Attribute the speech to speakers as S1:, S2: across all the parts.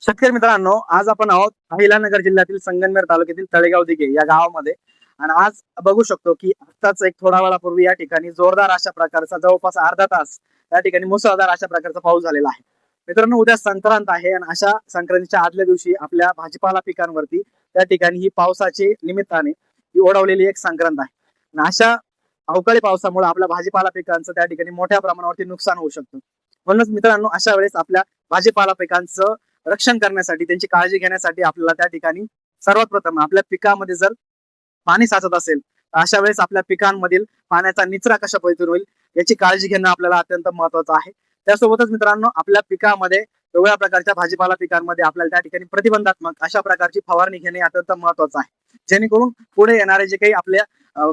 S1: शेतकरी मित्रांनो, आज आपण आहोत अहिलानगर जिल्ह्यातील संगमनेर तालुक्यातील तळेगाव दिघे या गावामध्ये. आणि आज बघू शकतो की आताच एक थोडा वेळापूर्वी या ठिकाणी जोरदार अशा प्रकारचा जवळपास अर्धा तास या ठिकाणी मुसळधार अशा प्रकारचा पाऊस झालेला आहे. मित्रांनो, उद्या संक्रांत आहे आणि अशा संक्रांतीच्या आदल्या दिवशी आपल्या भाजीपाला पिकांवरती त्या ठिकाणी ही पावसाची निमित्ताने ही ओढवलेली एक संक्रांत आहे. आणि अशा अवकाळी पावसामुळे आपल्या भाजीपाला पिकांचं त्या ठिकाणी मोठ्या प्रमाणावरती नुकसान होऊ शकतं. म्हणूनच मित्रांनो, अशा वेळेस आपल्या भाजीपाला पिकांचं रक्षण करण्यासाठी, त्यांची काळजी घेण्यासाठी आपल्याला त्या ठिकाणी सर्वात प्रथम आपल्या पिकामध्ये जर पाणी साचत असेल तर अशा वेळेस आपल्या पिकांमधील पाण्याचा निचरा कशा पद्धतीने होईल याची काळजी घेणं आपल्याला अत्यंत महत्वाचं आहे. त्यासोबतच मित्रांनो, आपल्या पिकामध्ये वेगवेगळ्या प्रकारच्या भाजीपाला पिकांमध्ये आपल्याला त्या ठिकाणी प्रतिबंधात्मक अशा प्रकारची फवारणी घेणे अत्यंत महत्वाचं आहे, जेणेकरून पुढे येणारे जे काही आपल्या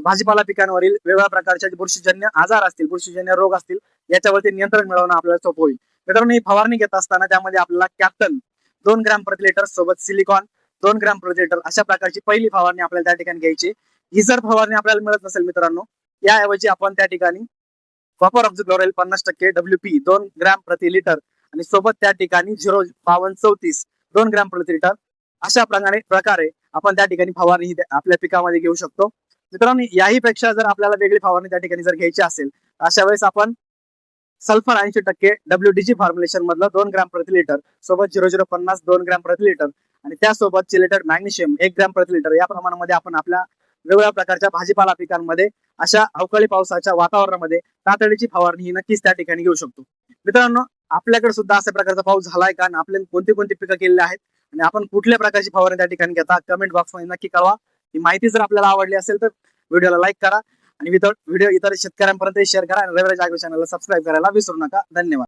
S1: भाजीपाला पिकांवरील वेगवेगळ्या प्रकारच्या बुरशीजन्य आजार असतील, बुरशीजन्य रोग असतील, याच्यावरती नियंत्रण मिळवणं आपल्याला सोपं होईल. मित्रांनो, ही फवारणी घेत असताना त्यामध्ये आपल्याला कॅप्टन 2 ग्रॅम प्रति लिटर सोबत सिलिकॉन 2 ग्रॅम प्रति लिटर अशा प्रकारची पहिली फवारणी आपल्याला त्या ठिकाणी घ्यायची. ही जर फवारणी आपल्याला मिळत नसेल मित्रांनो, याऐवजी आपण त्या ठिकाणी कॉपर ऑक्झिक्लोराइड 50% WP 2 ग्रॅम प्रति लिटर आणि सोबत त्या ठिकाणी 05234 2 ग्रॅम प्रति लिटर अशा प्रकारे आपण त्या ठिकाणी फवारणी आपल्या पिकामध्ये घेऊ शकतो. मित्रांनो, याही पेक्षा जर आपल्याला वेगळी फवारणी त्या ठिकाणी जर घ्यायची असेल अशा वेळेस आपण सल्फर 80% WDG फॉर्म्युलेशन मधलं 2 ग्रॅम प्रति लिटर सोबत 0050 2 ग्रॅम प्रति लिटर आणि त्यासोबत चिलेटेड मॅग्नेशियम 1 ग्रॅम प्रति लिटर या प्रमाणामध्ये आपण आपल्या वेगवेगळ्या प्रकारच्या भाजीपाला पिकांमध्ये अशा अवकाळी पावसाच्या वातावरणामध्ये तातडीची फवारणी ही नक्कीच त्या ठिकाणी घेऊ शकतो. मित्रांनो, आपल्याकडे सुद्धा अशा प्रकारचा पाऊस झालाय का, आपण कोणती कोणती पिकं केलेली आहेत आणि आपण कुठल्या प्रकारची फवारणी त्या ठिकाणी घेता, कमेंट बॉक्स मध्ये नक्की कळवा. ही माहिती जर आपल्याला आवडली असेल तर व्हिडिओला लाईक करा आणि व्हिडिओ इतर शेतकऱ्यांपर्यंत शेअर करा आणि रविराज ॲग्रो चॅनलला सबस्क्राईब करायला विसरू नका. धन्यवाद.